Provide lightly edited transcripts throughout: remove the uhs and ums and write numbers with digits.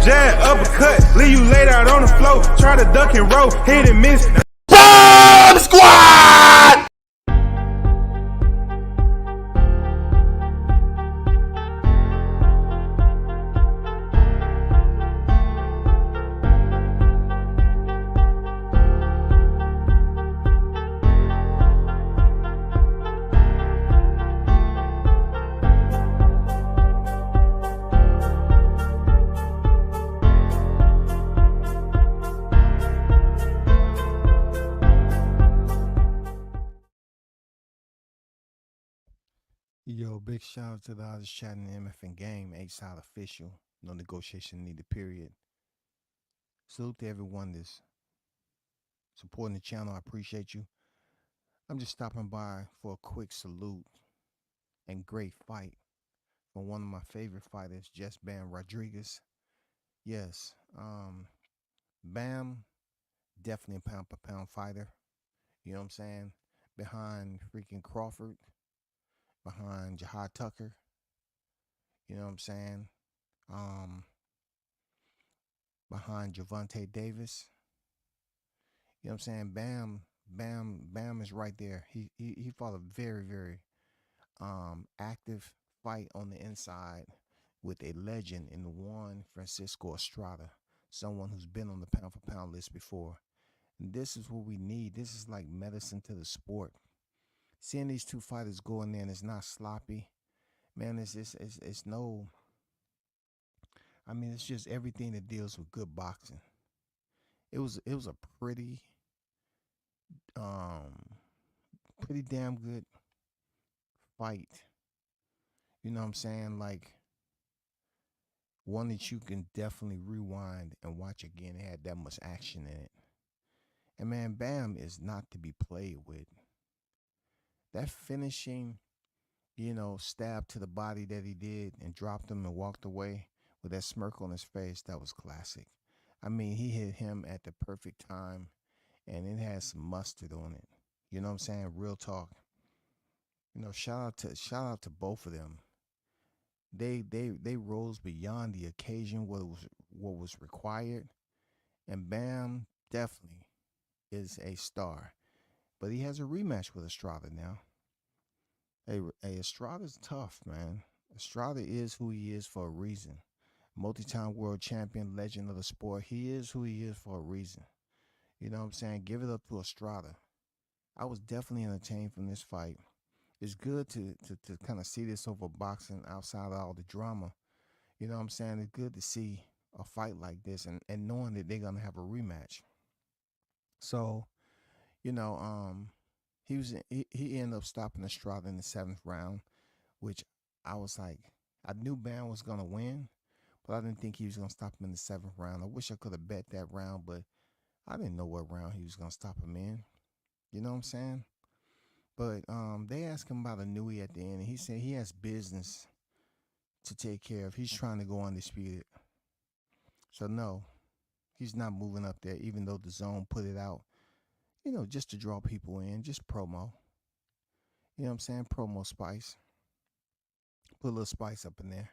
jab, uppercut, leave you laid out on the floor. Try to duck and roll, hit and miss. Bomb Squad! Yo, big shout out to the others chatting the MFN game, H-Side official. No negotiation needed, period. Salute to everyone that's supporting the channel. I appreciate you. I'm just stopping by for a quick salute and great fight from one of my favorite fighters, Just Bam Rodriguez. Yes, Bam, definitely a pound for pound fighter. You know what I'm saying? Behind freaking Crawford, behind Jahad Tucker. You know what I'm saying? Behind Javante Davis. You know what I'm saying? Bam is right there. He fought a very, very active fight on the inside with a legend in the one Francisco Estrada, someone who's been on the pound for pound list before. And this is what we need. This is like medicine to the sport. Seeing these two fighters go in there and it's not sloppy, man. It's no. I mean, it's just everything that deals with good boxing. It was a pretty damn good fight. You know what I'm saying? Like one that you can definitely rewind and watch again. It had that much action in it. And man, Bam is not to be played with. That finishing, stab to the body that he did and dropped him and walked away with that smirk on his face, that was classic. I mean, he hit him at the perfect time and it had some mustard on it. You know what I'm saying? Real talk. Shout out to both of them. They rose beyond the occasion, what was required. And Bam definitely is a star. But he has a rematch with Estrada now. Hey, Estrada's tough, man. Estrada is who he is for a reason. Multi-time world champion, legend of the sport. He is who he is for a reason. You know what I'm saying? Give it up to Estrada. I was definitely entertained from this fight. It's good to kind of see this over boxing outside of all the drama. You know what I'm saying? It's good to see a fight like this and knowing that they're going to have a rematch. So, he ended up stopping Estrada in the 7th round, which I was like, I knew Bam was going to win, but I didn't think he was going to stop him in the 7th round. I wish I could have bet that round, but I didn't know what round he was going to stop him in. You know what I'm saying? But they asked him about a Nui at the end, and he said he has business to take care of. He's trying to go undisputed. So, no, he's not moving up there, even though the zone put it out, just to draw people in, just promo. You know what I'm saying? Promo spice. Put a little spice up in there.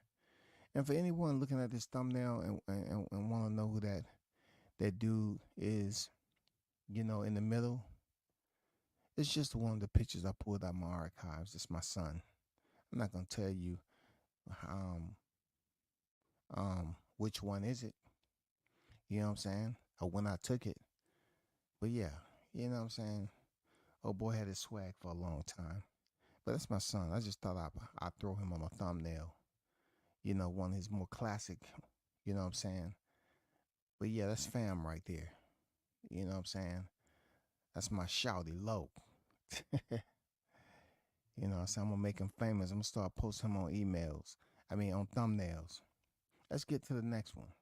And for anyone looking at this thumbnail and want to know who that dude is, in the middle, it's just one of the pictures I pulled out of my archives. It's my son. I'm not going to tell you which one is it. You know what I'm saying? Or when I took it. But yeah, you know what I'm saying? Oh boy had his swag for a long time. But that's my son. I just thought I'd throw him on a thumbnail. One of his more classic, you know what I'm saying? But yeah, that's fam right there. You know what I'm saying? That's my shouty low. So I'm going to make him famous. I'm going to start posting him on on thumbnails. Let's get to the next one.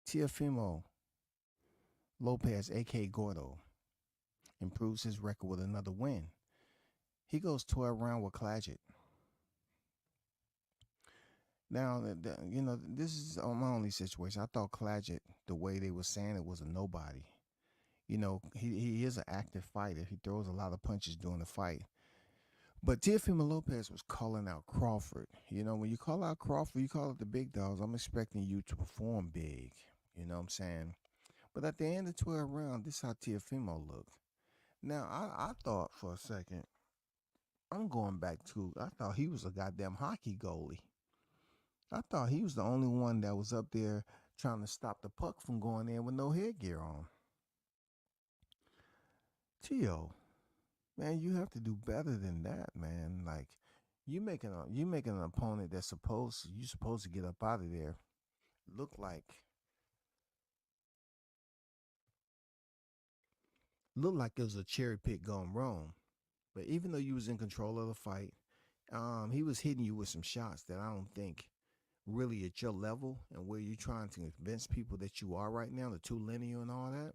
Teofimo Lopez, a.k.a. Gordo, improves his record with another win. He goes 12 round with Clagett. Now, this is my only situation. I thought Clagett, the way they were saying it, was a nobody. He is an active fighter. He throws a lot of punches during the fight. But Teofimo Lopez was calling out Crawford. You know, when you call out Crawford, you call out the big dogs. I'm expecting you to perform big. You know what I'm saying? But at the end of 12 rounds, this is how Teofimo looked. Now, I thought for a second, I'm going back to, I thought he was a goddamn hockey goalie. I thought he was the only one that was up there trying to stop the puck from going in with no headgear on. Tio, man, you have to do better than that, man. Like, you making an opponent that's supposed to get up out of there. Look like look like it was a cherry pick gone wrong. But even though you was in control of the fight, he was hitting you with some shots that I don't think really at your level and where you're trying to convince people that you are right now, the two linear and all that.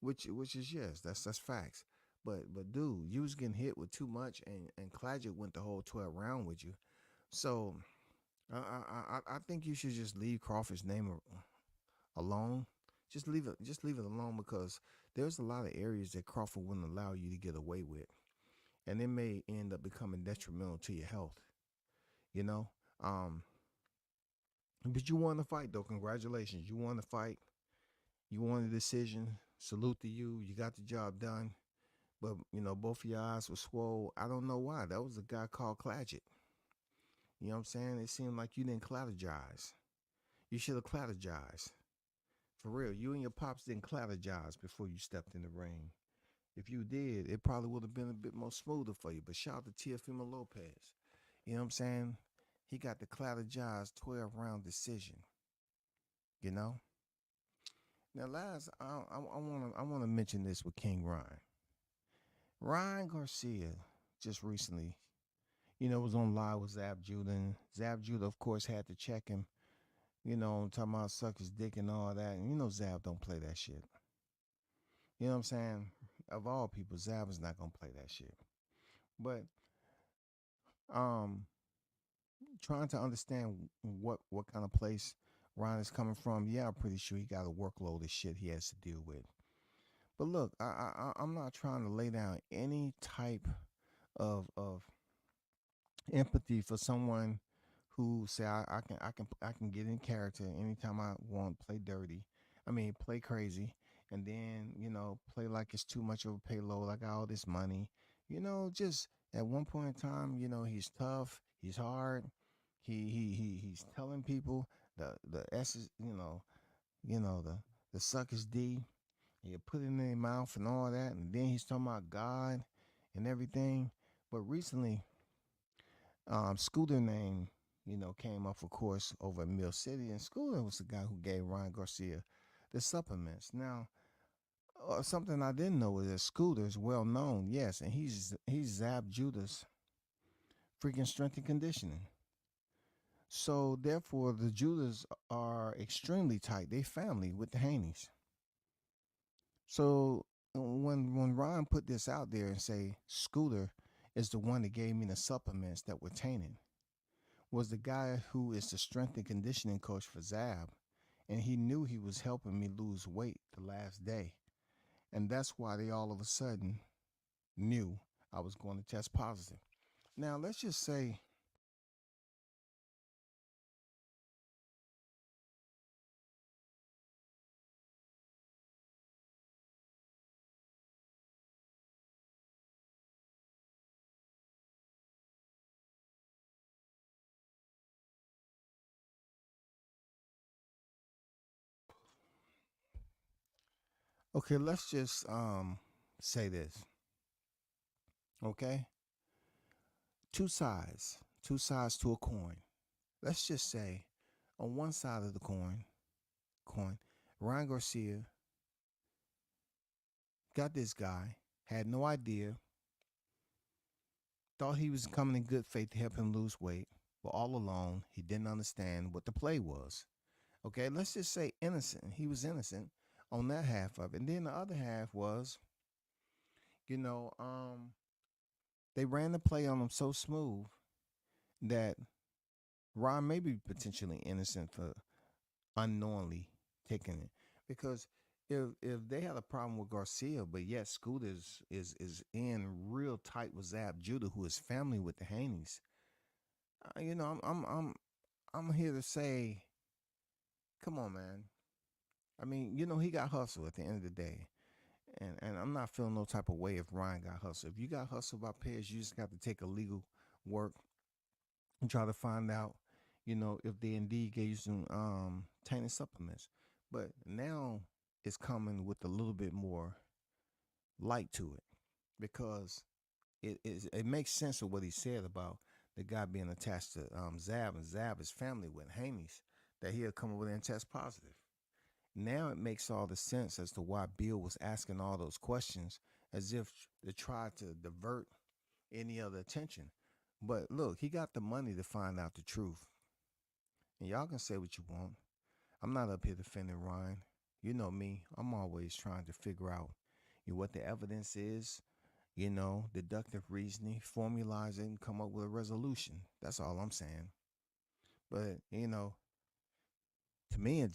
Which is yes, that's facts. But dude, you was getting hit with too much, and Klajic went the whole 12 round with you. So I think you should just leave Crawford's name alone. Just leave it alone because there's a lot of areas that Crawford wouldn't allow you to get away with, and it may end up becoming detrimental to your health. You know, um, but you won the fight though. Congratulations, you won the fight. You won the decision. Salute to you. You got the job done. But both of your eyes were swole. I don't know why. That was a guy called Clatchet. You know what I'm saying? It seemed like you didn't clattergize. You should have clattergized. For real. You and your pops didn't clattergize before you stepped in the ring. If you did, it probably would have been a bit more smoother for you. But shout out to Teofimo Lopez. You know what I'm saying? He got the clattergize 12 round decision. You know? Now last I wanna mention this with King Ryan. Ryan Garcia just recently was on live with Zab Judah. And Zab Judah, of course, had to check him, talking about suck his dick and all that. And Zab don't play that shit. You know what I'm saying? Of all people, Zab is not gonna play that shit. But um trying to understand what kind of place Ryan is coming from, yeah, I'm pretty sure he got a workload of shit he has to deal with. But look, I'm not trying to lay down any type of empathy for someone who say I can get in character anytime I want, play dirty. I mean, play crazy, and then play like it's too much of a payload. I got all this money. Just at one point in time, he's tough, he's hard. He's telling people the S is the suck is D. You put it in their mouth and all that, and then he's talking about God and everything. But recently, Scooter name, came up, of course, over in Mill City, and Scooter was the guy who gave Ryan Garcia the supplements. Now, something I didn't know is that Scooter is well known, yes, and he's Zab Judah's freaking strength and conditioning. So therefore, the Judahs are extremely tight. They family with the Haneys. So when Ryan put this out there and say Scooter is the one that gave me the supplements that were tainted, was the guy who is the strength and conditioning coach for Zab, and he knew he was helping me lose weight the last day, and that's why they all of a sudden knew I was going to test positive. Now let's just say okay, let's just say this, okay? Two sides to a coin. Let's just say on one side of the coin, Ryan Garcia got this guy, had no idea, thought he was coming in good faith to help him lose weight, but all along he didn't understand what the play was. Okay, let's just say innocent. He was innocent on that half of it. And then the other half was, you know, um, they ran the play on him so smooth that Ron may be potentially innocent for unknowingly taking it. Because if they had a problem with Garcia, but yet Scooter is in real tight with Zab Judah, who is family with the Haneys. You know, I'm here to say, come on, man. I mean, you know, he got hustled at the end of the day. And I'm not feeling no type of way if Ryan got hustled. If you got hustled by PEDS, you just got to take a legal work and try to find out, you know, if they indeed gave you some tainted supplements. But now it's coming with a little bit more light to it because it makes sense of what he said about the guy being attached to Zab, and Zab is family with Haney's, that he'll come over there and test positive. Now it makes all the sense as to why Bill was asking all those questions as if to try to divert any other attention. But look, he got the money to find out the truth. And y'all can say what you want. I'm not up here defending Ryan. You know me. I'm always trying to figure out, you know, what the evidence is, you know, deductive reasoning, formalize it and come up with a resolution. That's all I'm saying. But, you know, to me it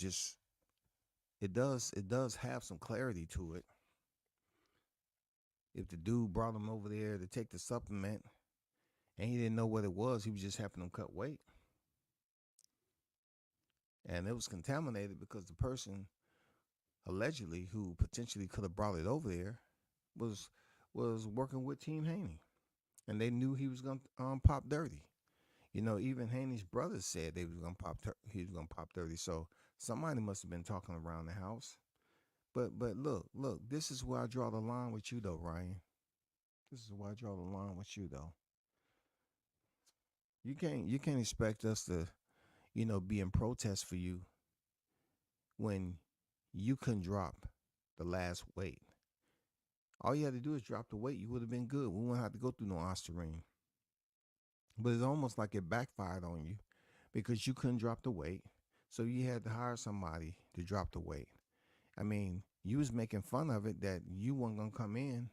does have some clarity to it. If the dude brought him over there to take the supplement and he didn't know what it was, he was just helping him cut weight. And it was contaminated because the person allegedly who potentially could have brought it over there was working with Team Haney. And they knew he was gonna pop dirty. You know, even Haney's brothers said they was gonna he was gonna pop dirty. So somebody must have been talking around the house. But look, this is where I draw the line with you though, Ryan. This is where I draw the line with you though. You can't expect us to, you know, be in protest for you when you couldn't drop the last weight. All you had to do is drop the weight. You would have been good. We wouldn't have to go through no Ostarine. But it's almost like it backfired on you because you couldn't drop the weight. So you had to hire somebody to drop the weight. I mean, you was making fun of it that you weren't going to come in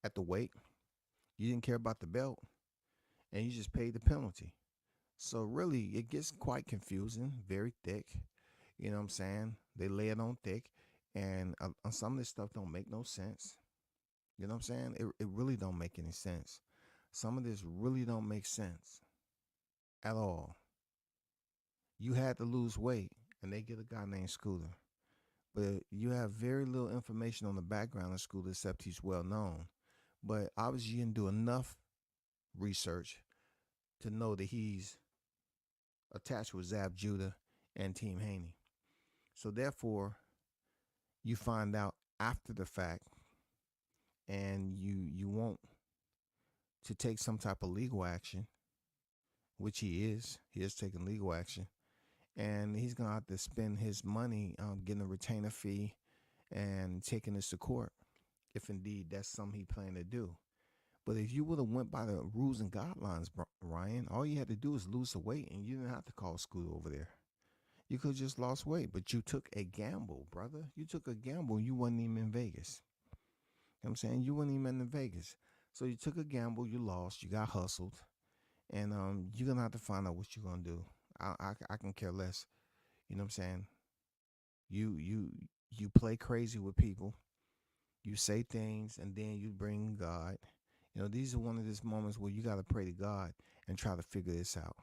at the weight. You didn't care about the belt. And you just paid the penalty. So really, it gets quite confusing, very thick. You know what I'm saying? They lay it on thick. And some of this stuff don't make no sense. You know what I'm saying? It really don't make any sense. Some of this really don't make sense at all. You had to lose weight, and they get a guy named Scooter. But you have very little information on the background of Scooter except he's well known. But obviously you didn't do enough research to know that he's attached with Zab Judah and Team Haney. So therefore, you find out after the fact, and you want to take some type of legal action, which he is. He is taking legal action. And he's going to have to spend his money getting a retainer fee and taking this to court, if indeed that's something he planned to do. But if you would have went by the rules and guidelines, Ryan, all you had to do is lose the weight, and you didn't have to call Scooter over there. You could have just lost weight, but you took a gamble, brother. You took a gamble. You wasn't even in Vegas. You know what I'm saying? You weren't even in Vegas. So you took a gamble, you lost, you got hustled, and you're going to have to find out what you're going to do. I can care less. You know what I'm saying? You play crazy with people. You say things, and then you bring God. You know, these are one of these moments where you got to pray to God and try to figure this out.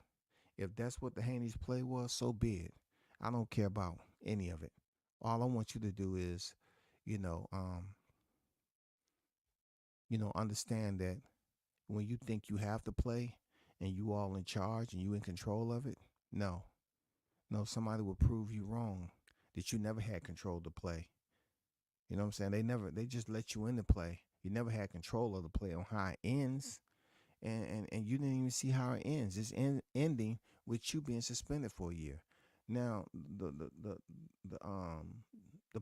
If that's what the Haney's play was, so be it. I don't care about any of it. All I want you to do is, you know, understand that when you think you have to play and you all in charge and you in control of it, no, somebody will prove you wrong, that you never had control to play. You know what I'm saying? They just let you in to play. You never had control of the play on how it ends. And you didn't even see how it ends. It's ending with you being suspended for a year. Now, the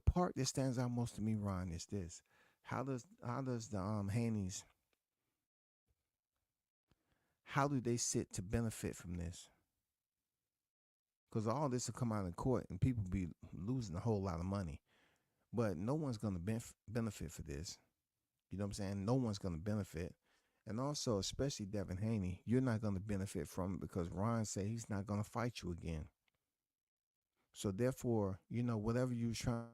part that stands out most to me, Ron, is this: how does the Haney's, how do they sit to benefit from this? Because all this will come out in court and people be losing a whole lot of money, but no one's going to benefit for this. You know what I'm saying? No one's going to benefit. And also, especially Devin Haney, you're not going to benefit from it because Ron said he's not going to fight you again. So therefore, you know, whatever you were trying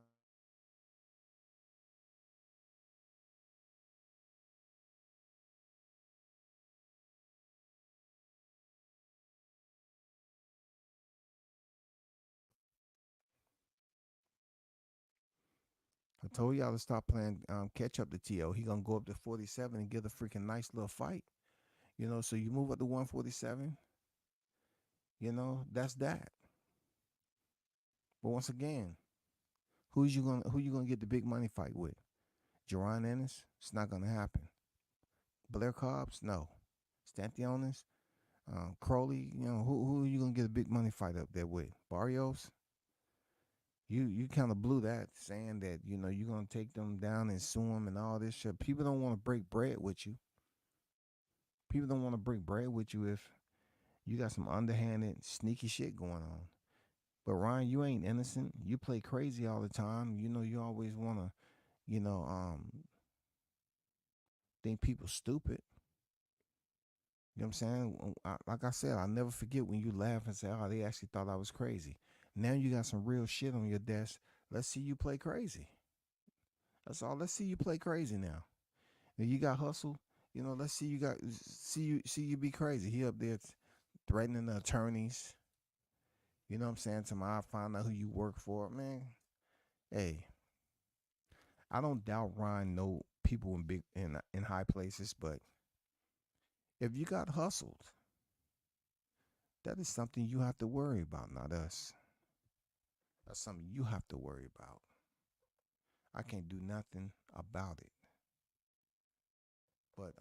I told y'all to stop playing catch up to T.O. He gonna go up to 47 and get a freaking nice little fight. So you move up to 147. That's that. But once again, who you gonna get the big money fight with? Jerron Ennis? It's not gonna happen. Blair Cobbs? No. Stantionis? Crowley? Who are you gonna get a big money fight up there with? Barrios? You kind of blew that, saying that you're gonna take them down and sue them and all this shit. People don't want to break bread with you. People don't want to break bread with you if you got some underhanded, sneaky shit going on. But Ryan, you ain't innocent. You play crazy all the time. You always wanna, you know, think people stupid. You know what I'm saying? Like I said, I'll never forget when you laugh and say, "Oh, they actually thought I was crazy." Now you got some real shit on your desk. Let's see you play crazy. That's all. Let's see you play crazy now. If you got hustle, let's see you be crazy. He up there threatening the attorneys. You know what I'm saying? Tomorrow I find out who you work for. Man, hey, I don't doubt Ryan know people in high places, but if you got hustled, that is something you have to worry about, not us. That's something you have to worry about. I can't do nothing about it. But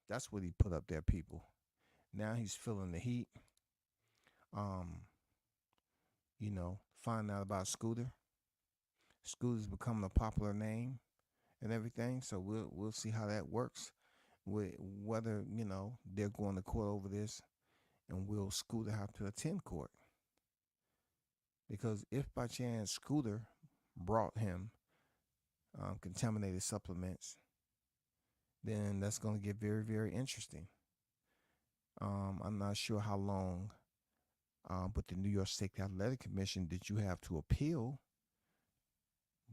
that's what he put up there, people. Now he's feeling the heat. Um, find out about Scooter. Scooter's becoming a popular name and everything. So we'll see how that works. With whether they're going to court over this, and will Scooter have to attend court? Because if by chance Scooter brought him contaminated supplements, then that's going to get very, very interesting. I'm not sure how long, but the New York State Athletic Commission did you have to appeal,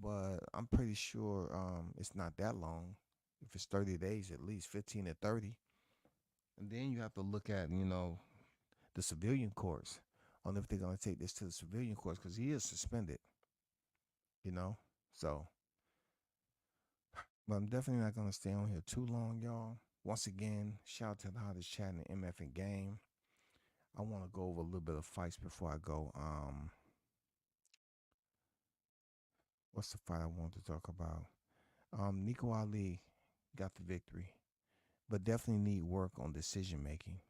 but I'm pretty sure it's not that long. If it's 30 days, at least 15 to 30. And then you have to look at, the civilian courts on if they're going to take this to the civilian courts because he is suspended, you know. So, but I'm definitely not going to stay on here too long, y'all. Once again, shout out to the hottest chat in the MF and game. I want to go over a little bit of fights before I go. What's the fight I want to talk about? Nico Ali got the victory, but definitely need work on decision making.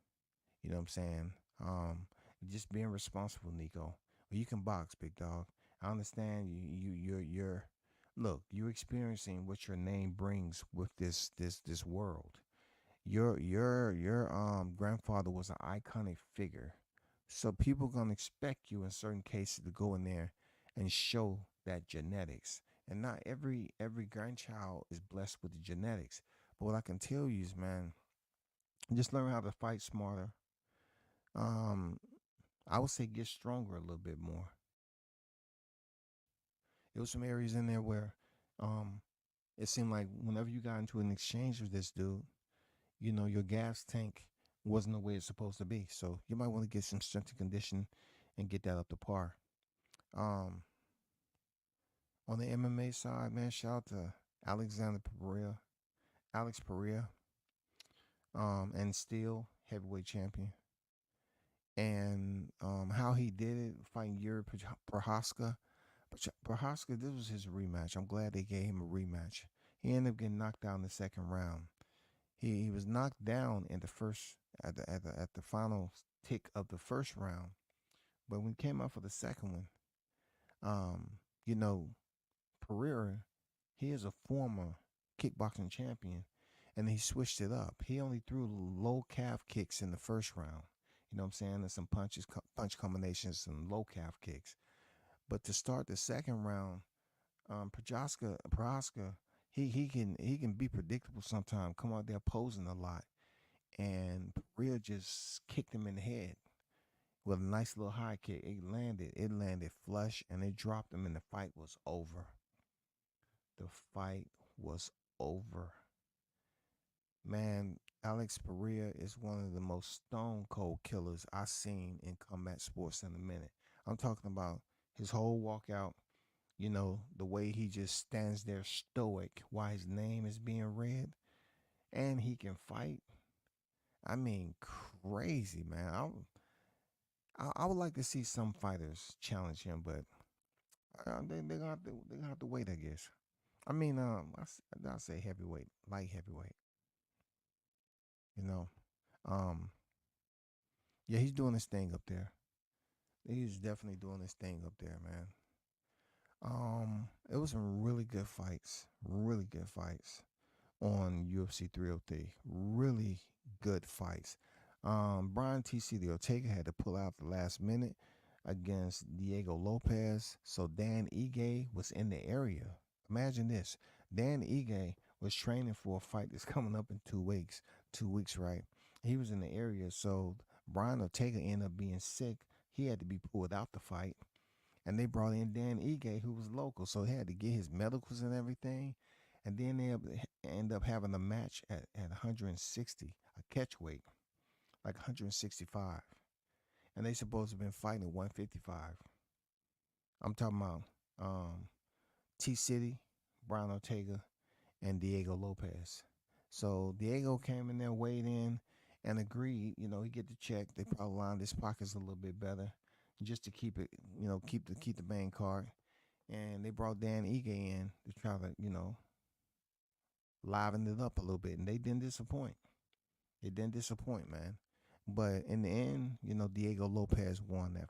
You know what I'm saying? Just being responsible, Nico. Well, you can box, big dog. I understand you're look, you're experiencing what your name brings with this world. Your grandfather was an iconic figure. So people gonna expect you in certain cases to go in there and show that genetics. And not every grandchild is blessed with the genetics. But what I can tell you is, man, just learn how to fight smarter. Um, I would say get stronger a little bit more. There was some areas in there where um it seemed like whenever you got into an exchange with this dude, your gas tank wasn't the way it's supposed to be. So you might want to get some strength and condition and get that up to par. Um, on the MMA side, man, shout out to Alexander Pereira, Alex Pereira, and still heavyweight champion. And how he did it, fighting Yuri Prohaska. Prohaska, this was his rematch. I'm glad they gave him a rematch. He ended up getting knocked out in the second round. He was knocked down in the first at the final tick of the first round, but when he came out for the second one, um, you know, Pereira, he is a former kickboxing champion, and he switched it up. He only threw low calf kicks in the first round. You know what I'm saying? And some punch combinations, some low calf kicks. But to start the second round, Prohaska, he can be predictable sometimes. Come out there posing a lot, and Pereira just kicked him in the head with a nice little high kick. It landed flush, and it dropped him, and the fight was over. The fight was over. Man, Alex Pereira is one of the most stone cold killers I've seen in combat sports in a minute. I'm talking about his whole walkout. You know, the way he just stands there stoic while his name is being read, and he can fight. I mean, crazy, man. I would like to see some fighters challenge him, but they gonna have to wait, I guess. I mean, I'll say heavyweight, light heavyweight. You know, um, yeah, he's doing his thing up there. He's definitely doing his thing up there, man. It was some really good fights on UFC 303. Really good fights. Brian TC the Ortega had to pull out the last minute against Diego Lopez. So Dan Ige was in the area. Imagine this. Dan Ige was training for a fight that's coming up in 2 weeks. 2 weeks, right? He was in the area. So Brian Ortega ended up being sick. He had to be pulled out the fight. And they brought in Dan Ige, who was local. So he had to get his medicals and everything. And then they end up having a match at 160, a catch weight, like 165. And they supposed to have been fighting at 155. I'm talking about T City, Brian Ortega, and Diego Lopez. So Diego came in there, weighed in, and agreed. You know, he get the check. They probably lined his pockets a little bit better, just to keep it. You know, keep the main card. And they brought Dan Ige in to try to, liven it up a little bit, and they didn't disappoint. It didn't disappoint, man. But in the end, Diego Lopez won that.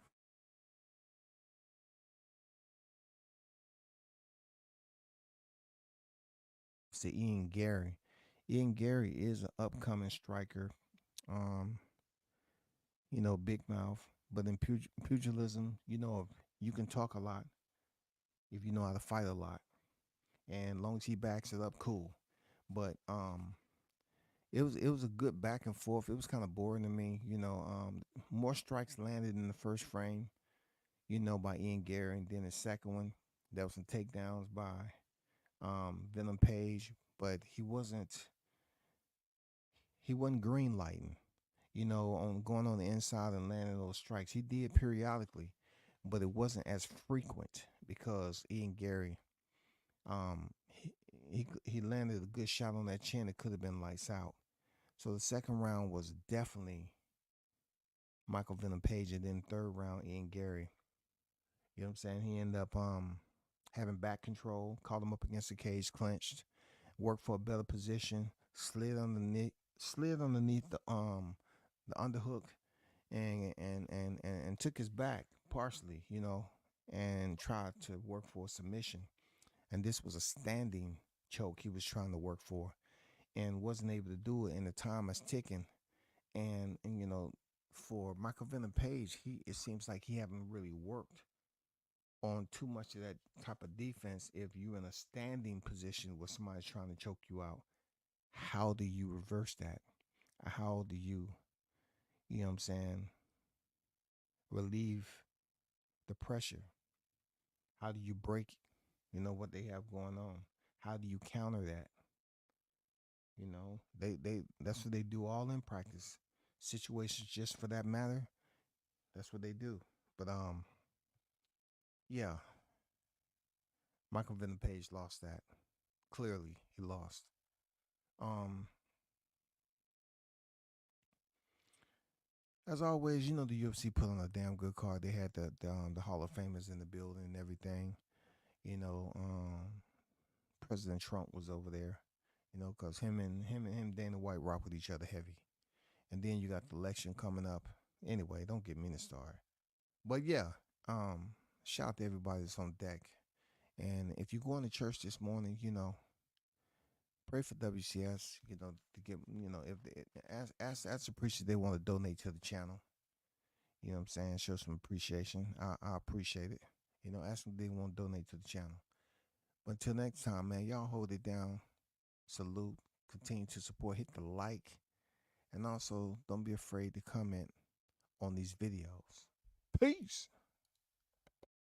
To Ian Gary. Ian Gary is an upcoming striker. Um, big mouth. But in pugilism, you can talk a lot if you know how to fight a lot. And long as he backs it up, cool. But it was a good back and forth. It was kind of boring to me. More strikes landed in the first frame, by Ian Gary, and then the second one, there was some takedowns by Venom Page, but he wasn't green lighting, on going on the inside and landing those strikes. He did periodically, but it wasn't as frequent because Ian Gary, he landed a good shot on that chin. It could have been lights out. So the second round was definitely Michael Venom Page, and then third round Ian Gary. You know what I'm saying? He ended up having back control, called him up against the cage, clenched, worked for a better position, slid underneath the underhook, and took his back partially, and tried to work for a submission. And this was a standing choke he was trying to work for, and wasn't able to do it. And the time is ticking. And for Michael Venom Page, it seems like he haven't really worked on too much of that type of defense. If you're in a standing position where somebody's trying to choke you out, how do you reverse that? How do you know what I'm saying, relieve the pressure? How do you break, what they have going on? How do you counter that? They that's what they do all in practice. Situations just for that matter, that's what they do. But yeah, Michael Venom Page lost that. Clearly, he lost. Um, as always, the UFC put on a damn good card. They had the Hall of Famers in the building and everything. You know, President Trump was over there. Because him Dana White rock with each other heavy. And then you got the election coming up. Anyway, don't get me to start. But yeah, shout out to everybody that's on deck. And if you're going to church this morning, pray for WCS. To get if they, ask the preacher they want to donate to the channel. You know what I'm saying? Show some appreciation. I appreciate it. Ask them if they want to donate to the channel. But until next time, man, y'all hold it down. Salute. Continue to support. Hit the like. And also, don't be afraid to comment on these videos. Peace.